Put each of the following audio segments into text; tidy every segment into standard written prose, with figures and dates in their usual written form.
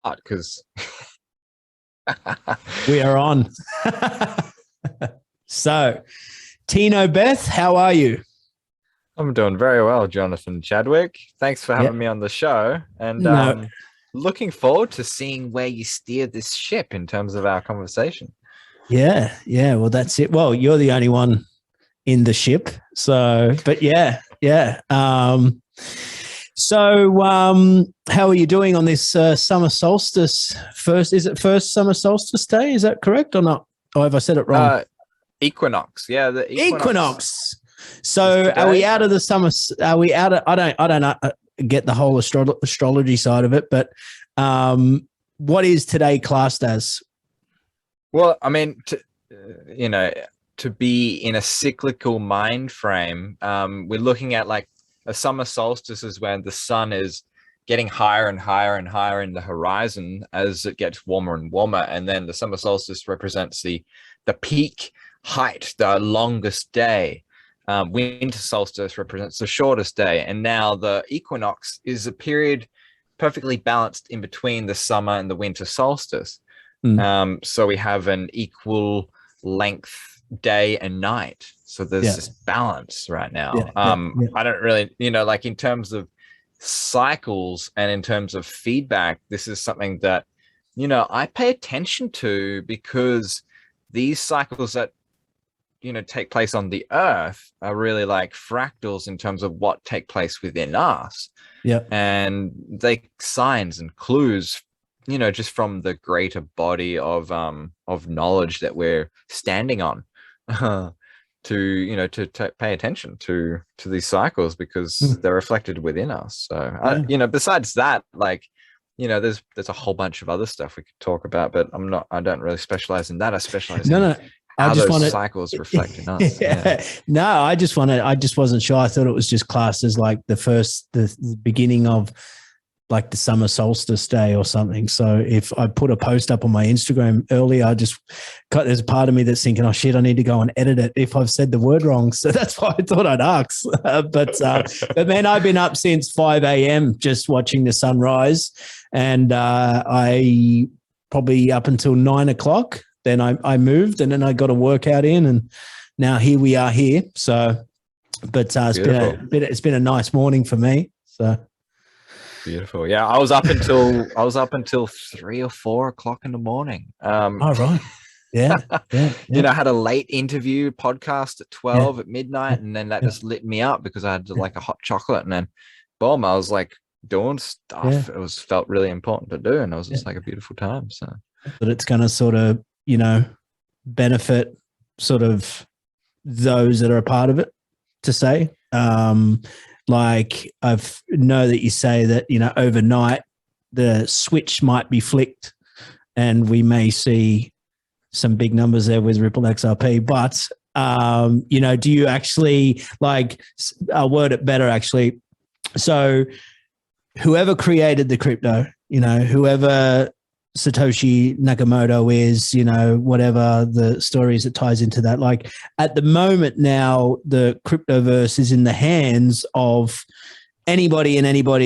because We are on. So, Tino, Beth, how are you? I'm doing very well, Jonathan Chadwick. Thanks for Yeah. having me on the show, and No. looking forward to seeing where you steer this ship in terms of our conversation. Yeah. Yeah. Well, that's it. Well, you're the only one in the ship. So, but yeah. Yeah. How are you doing on this summer solstice? Is it first summer solstice day? Is that correct or not? Or have I said it wrong? Equinox, yeah, the Equinox. is So, are we today. out of the summer? Are we out of? I don't get the whole astrology side of it, but what is today classed as? Well, I mean, you know, to be in a cyclical mind frame, we're looking at like a summer solstice is when the sun is getting higher and higher and higher in the horizon as it gets warmer and warmer, and then the summer solstice represents the peak height, the longest day. Winter solstice represents the shortest day, and now the equinox is a period perfectly balanced in between the summer and the winter solstice. So we have an equal length day and night. So there's Yeah. this balance right now. Yeah. I don't really, like in terms of cycles and in terms of feedback, this is something that, I pay attention to because these cycles that, take place on the earth are really like fractals in terms of what take place within us. Yeah. And they signs and clues, just from the greater body of knowledge that we're standing on, to pay attention to these cycles because they're reflected within us. So besides that, like, there's a whole bunch of other stuff we could talk about, but I don't really specialize in that. I specialize in how those cycles reflect in us. Yeah. No, I just wasn't sure. I thought it was just classed as like the beginning of like the summer solstice day or something. So if I put a post up on my Instagram earlier, there's a part of me that's thinking, oh shit, I need to go and edit it if I've said the word wrong. So that's why I thought I'd ask. But man, I've been up since 5 a.m. just watching the sunrise, and I probably up until 9 o'clock. Then I moved, and then I got a workout in, and now here we are here. So, but it's been a nice morning for me. So. Beautiful. Yeah, I was up until 3 or 4 o'clock in the morning. All right. Yeah. I had a late interview podcast at 12 at midnight, and then that just lit me up because I had like a hot chocolate, and then boom, I was like doing stuff. It felt really important to do, and it was just like a beautiful time. So, but it's going to sort of benefit sort of those that are a part of it, to say. Like I know that you say that, overnight the switch might be flicked and we may see some big numbers there with Ripple XRP. But, do you actually I'll word it better actually. So whoever created the crypto, whoever Satoshi Nakamoto is, whatever the stories that ties into that. Like at the moment now, the cryptoverse is in the hands of anybody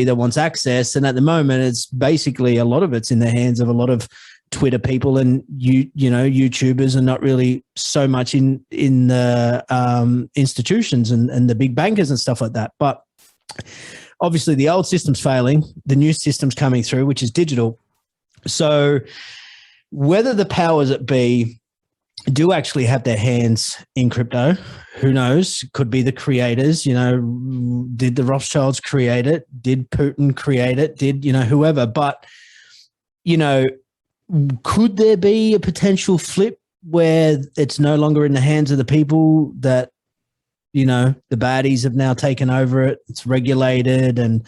that wants access. And at the moment, it's basically a lot of it's in the hands of a lot of Twitter people and YouTubers, and not really so much in the institutions and the big bankers and stuff like that. But obviously the old system's failing, the new system's coming through, which is digital. So whether the powers that be do actually have their hands in crypto, who knows? Could be the creators, did the Rothschilds create it? Did Putin create it? Did, whoever? But, could there be a potential flip where it's no longer in the hands of the people, that the baddies have now taken over it, it's regulated and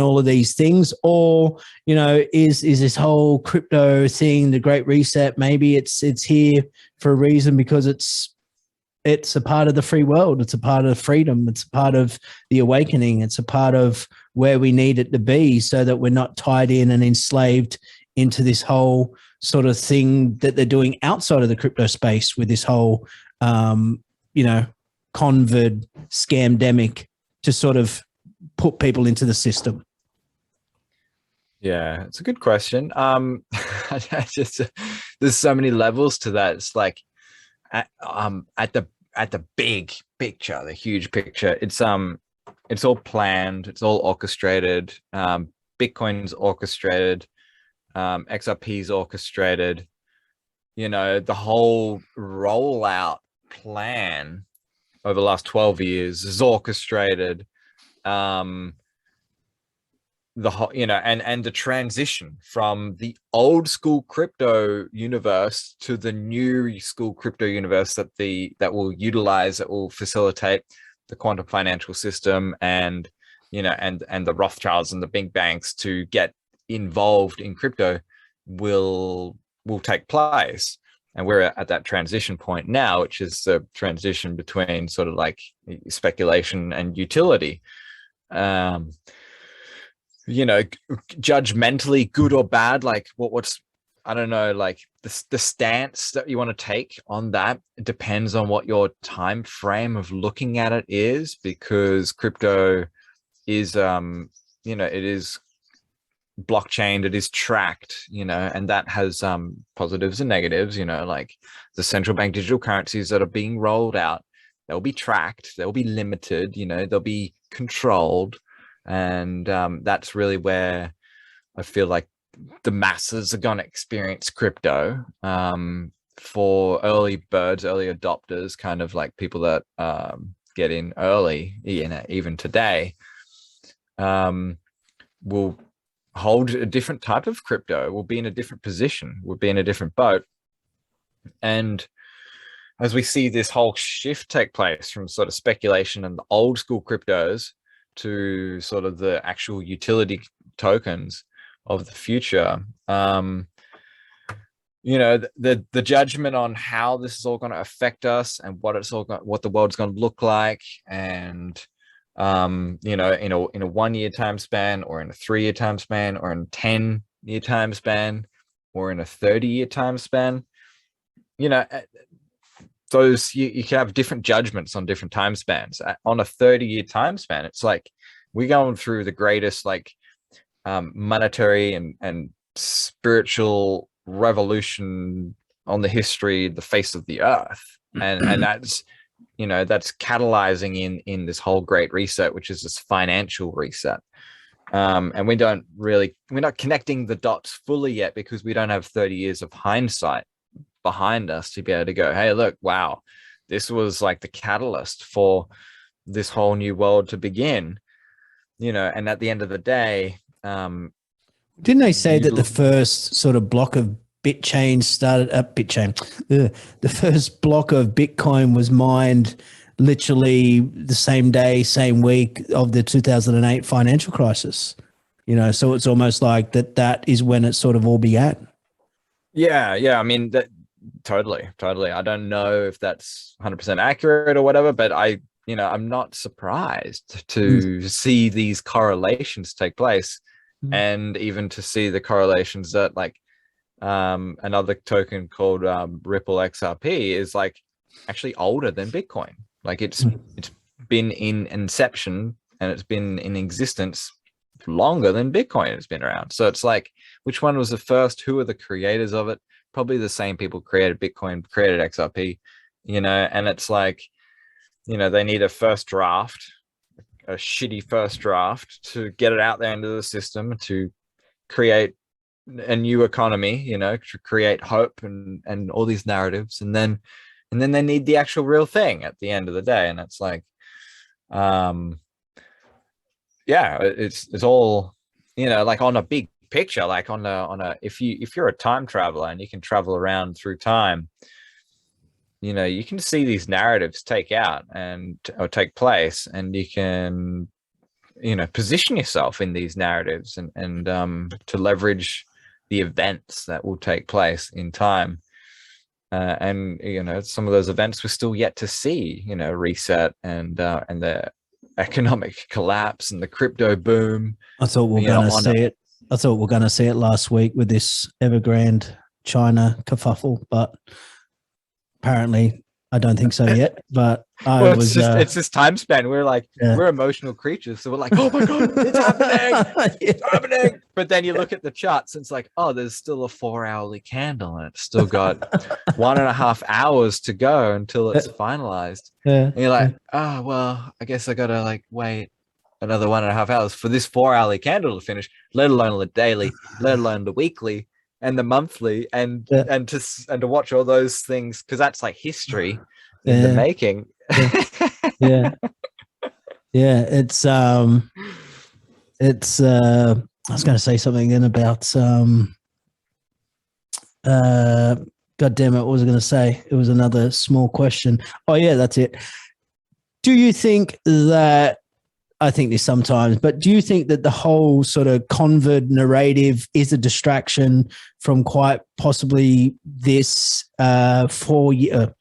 all of these things? Or, is this whole crypto thing, the Great Reset, maybe it's here for a reason because it's a part of the free world. It's a part of freedom. It's a part of the awakening. It's a part of where we need it to be so that we're not tied in and enslaved into this whole sort of thing that they're doing outside of the crypto space with this whole, convert scamdemic to sort of put people into the system. Yeah, it's a good question. I just there's so many levels to that. It's like at the big picture, the huge picture. It's all planned. It's all orchestrated. Bitcoin's orchestrated. XRP's orchestrated. You know, the whole rollout plan over the last 12 years is orchestrated. Um, the whole, you know, and the transition from the old school crypto universe to the new school crypto universe that will facilitate the quantum financial system, and you know, and the Rothschilds and the big banks to get involved in crypto will take place. And we're at that transition point now, which is the transition between sort of like speculation and utility. um you know, judgmentally good or bad, like what's, I don't know, like the stance that you want to take on that depends on what your time frame of looking at it is, because crypto is you know, it is blockchain, it is tracked, you know, and that has positives and negatives, you know, like the central bank digital currencies that are being rolled out, they'll be tracked, they'll be limited, you know, they'll be controlled. And that's really where I feel like the masses are going to experience crypto. For early birds, early adopters, kind of like people that get in early, you know, even today, will hold a different type of crypto, will be in a different position, will be in a different boat. And as we see this whole shift take place from sort of speculation and the old school cryptos to sort of the actual utility tokens of the future, you know, the judgment on how this is all going to affect us and what what the world's going to look like, and you know, in a 1 year time span, or in a 3 year time span, or in a 10 year time span, or in a 30 year time span, you know, those you can have different judgments on different time spans. On a 30-year time span, it's like we're going through the greatest like monetary and spiritual revolution on the the face of the earth, and that's, you know, that's catalyzing in this whole great reset, which is this financial reset. And we're not connecting the dots fully yet, because we don't have 30 years of hindsight behind us to be able to go, hey, look, wow, this was like the catalyst for this whole new world to begin, you know. And at the end of the day, didn't they say that the first sort of block of BitChain started up the first block of Bitcoin was mined literally the same day, same week of the 2008 financial crisis, you know, so it's almost like that is when it sort of all began. Yeah, I mean, that totally. I don't know if that's 100% accurate or whatever, but you know, I'm not surprised to see these correlations take place, and even to see the correlations that like another token called Ripple XRP is like actually older than Bitcoin. Like it's been in inception and it's been in existence longer than Bitcoin has been around. So it's like, which one was the first? Who are the creators of it? Probably the same people created Bitcoin, created XRP, you know. And it's like, you know, they need a first draft, a shitty first draft, to get it out there into the system, to create a new economy, you know, to create hope and all these narratives, and then they need the actual real thing at the end of the day. And it's like, yeah, it's all, you know, like on a big picture, like on a if you're a time traveler and you can travel around through time, you know, you can see these narratives take place, and you can, you know, position yourself in these narratives, and to leverage the events that will take place in time. And you know, some of those events we're still yet to see, you know, reset and the economic collapse and the crypto boom. I thought we were going to see it. I thought we were going to see it last week with this Evergrande China kerfuffle, but apparently I don't think so yet. But I Well, was it's this time span. We're like, yeah. we're emotional creatures. So we're like, oh my God, it's happening. It's happening. But then you look at the charts and it's like, oh, there's still a 4-hourly candle and it's still got 1.5 hours to go until it's finalized. Yeah. And you're like, oh, well, I guess I got to like wait another 1.5 hours for this 4-hourly candle to finish, let alone the daily, let alone the weekly and the monthly, and to watch all those things, because that's like history in the making. Yeah. Yeah. It's I was going to say something then about God damn it, what was I going to say? It was another small question. Oh yeah, that's it. Do you think that, I think this sometimes, but do you think that the whole sort of convert narrative is a distraction from quite possibly this 4-year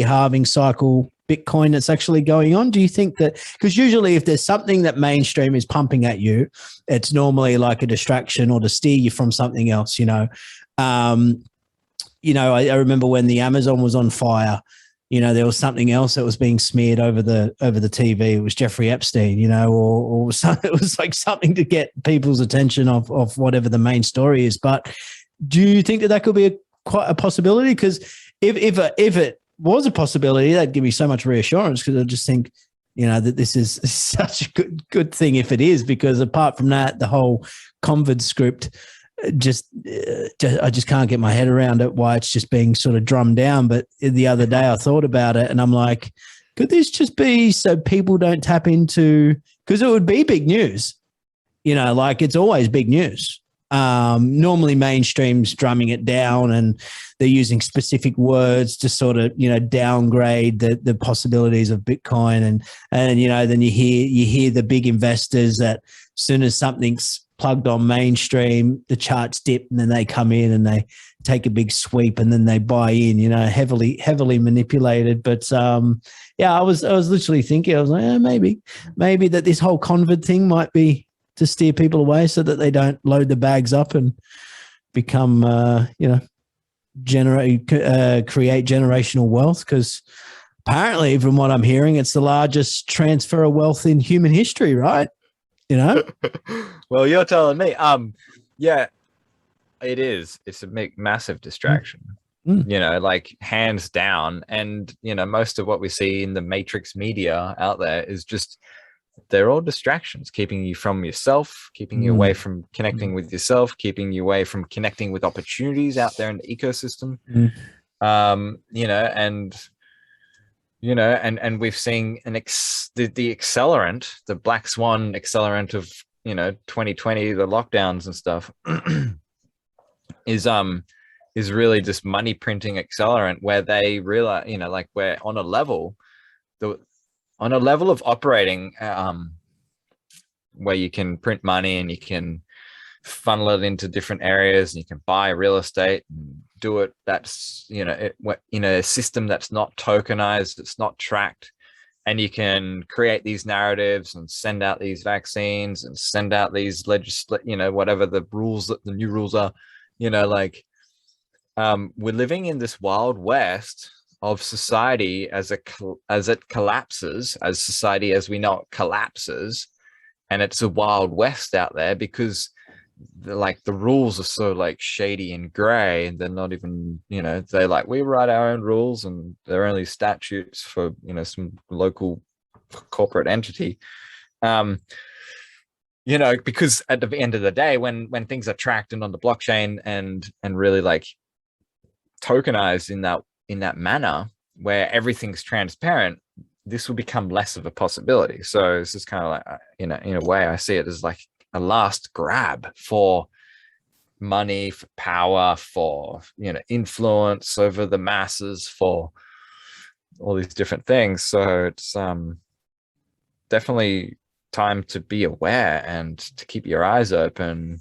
halving cycle Bitcoin that's actually going on? Do you think that, because usually if there's something that mainstream is pumping at you, it's normally like a distraction or to steer you from something else, you know? I remember when the Amazon was on fire, you know, there was something else that was being smeared over the TV. It was Jeffrey Epstein, you know, or it was like something to get people's attention of whatever the main story is. But do you think that could be quite a possibility? Because if it was a possibility, that'd give me so much reassurance, because I just think, you know, that this is such a good thing if it is, because apart from that, the whole COVID script, I just can't get my head around it, why it's just being sort of drummed down. But the other day I thought about it and I'm like, could this just be so people don't tap into, because it would be big news, you know, like it's always big news. Normally mainstream's drumming it down and they're using specific words to sort of, you know, downgrade the possibilities of Bitcoin. And, you know, then you hear the big investors that as soon as something's plugged on mainstream, the charts dip and then they come in and they take a big sweep and then they buy in, you know, heavily manipulated. But I was literally thinking, I was like, maybe that this whole convert thing might be to steer people away so that they don't load the bags up and become, create generational wealth. Because apparently, from what I'm hearing, it's the largest transfer of wealth in human history, right? You know? Well, you're telling me. Yeah, it is. It's a massive distraction. You know, like hands down. And, you know, most of what we see in the matrix media out there is just, they're all distractions, keeping you from yourself, keeping you away from connecting with yourself, keeping you away from connecting with opportunities out there in the ecosystem. And we've seen the accelerant, the black swan accelerant of, you know, 2020, the lockdowns and stuff, is really just money printing accelerant, where they realize, you know, like we're on a level of operating where you can print money and you can funnel it into different areas and you can buy real estate and do it. That's, you know, in a system that's not tokenized, it's not tracked, and you can create these narratives and send out these vaccines and send out these whatever the rules, that the new rules are, you know, like we're living in this wild west of society as it collapses, as society as we know it collapses, and it's a wild west out there because the rules are so like shady and gray, and they're not even, you know, they like, we write our own rules and they're only statutes for, you know, some local corporate entity. You know, because at the end of the day, when things are tracked and on the blockchain and really like tokenized in that manner where everything's transparent, this will become less of a possibility. So it's just kind of like, in a way, I see it as like a last grab for money, for power, for, you know, influence over the masses, for all these different things. So it's definitely time to be aware and to keep your eyes open.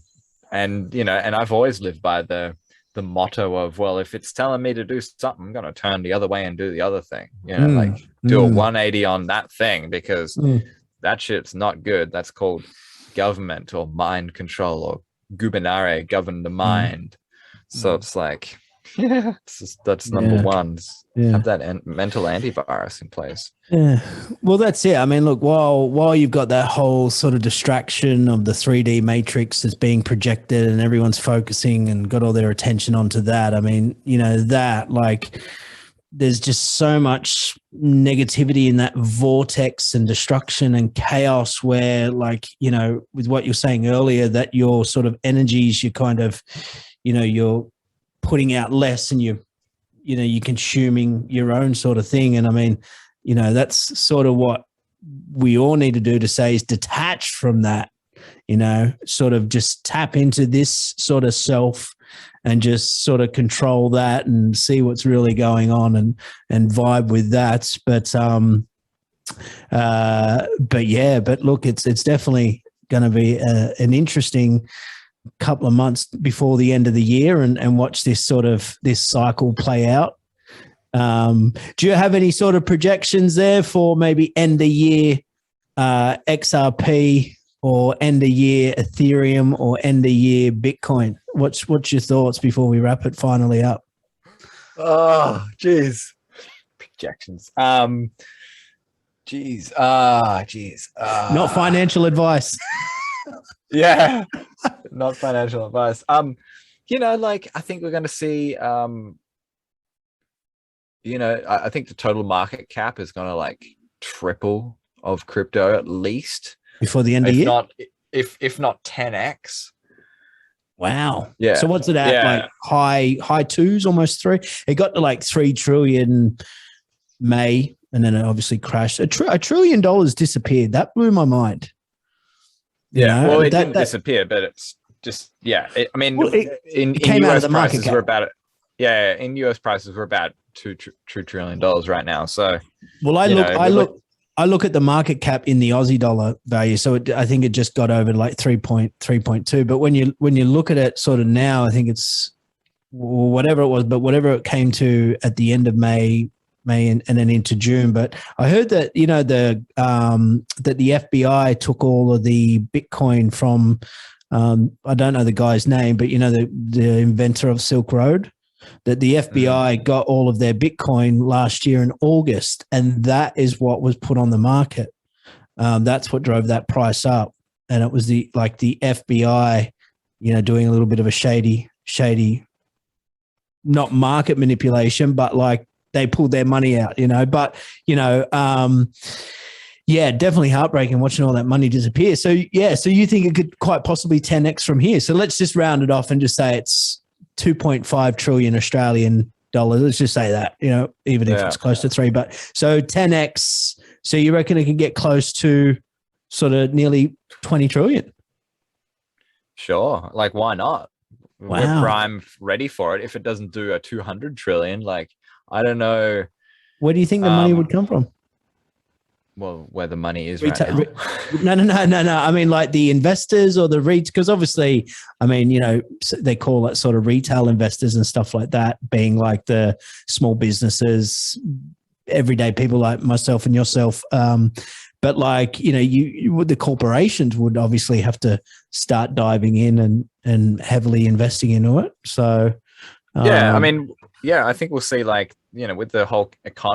And, you know, and I've always lived by the motto of, well, if it's telling me to do something, I'm going to turn the other way and do the other thing, you know, like do a 180 on that thing, because that shit's not good. That's called government or mind control, or gubernare, govern the mind. So it's like, Yeah, that's number Yeah. one. Yeah. Have that mental antivirus in place. Yeah. Well, that's it. I mean, look, while you've got that whole sort of distraction of the 3D matrix that's being projected and everyone's focusing and got all their attention onto that, I mean, that like there's just so much negativity in that vortex and destruction and chaos where, like, with what you're saying earlier, that your sort of energies, you kind of, you're putting out less and you're consuming your own sort of thing. And I mean, that's sort of what we all need to do to say is detach from that, sort of just tap into this sort of self and just sort of control that and see what's really going on and vibe with that. But look, it's definitely going to be an interesting couple of months before the end of the year and watch this cycle play out. Do you have any sort of projections there for maybe end of year XRP or end of year Ethereum or end of year Bitcoin? What's your thoughts before we wrap it finally up? Oh, geez. Projections. Geez. Not financial advice. Yeah. Not financial advice. Like I think we're going to see, I think the total market cap is going to like triple of crypto at least before the end of the year. If not 10x. Wow. Yeah. So what's it at? Yeah. Like high twos, almost 3. It got to like 3 trillion May, and then it obviously crashed. $1 trillion disappeared. That blew my mind. Yeah. Well, it didn't disappear, but it's just, yeah. In US prices, we're about it. Yeah. In US prices, we're about $2 trillion right now. So, well, I look at the market cap in the Aussie dollar value. So I think it just got over like 3.2. But when you look at it sort of now, I think it's whatever it was, but whatever it came to at the end of May and then into June. But I heard that, that the FBI took all of the Bitcoin from, I don't know the guy's name, but the inventor of Silk Road, that the FBI got all of their Bitcoin last year in August, and that is what was put on the market. That's what drove that price up, and it was the FBI, doing a little bit of a shady, not market manipulation, but like they pulled their money out, But yeah, definitely heartbreaking watching all that money disappear. So yeah, so you think it could quite possibly 10x from here? So let's just round it off and just say it's 2.5 trillion Australian dollars. Let's just say that, even if it's close to 3, but so 10x. So you reckon it can get close to sort of nearly 20 trillion? Sure. Like, why not? Wow. We're prime ready for it. If it doesn't do a 200 trillion, like, I don't know. Where do you think the money would come from? Well, where the money is right now. No. I mean, like the investors or the REITs, because obviously, I mean, they call it sort of retail investors and stuff like that, being like the small businesses, everyday people like myself and yourself. But like, the corporations would obviously have to start diving in and heavily investing into it. So, yeah, I mean, yeah, I think we'll see, like, with the whole economy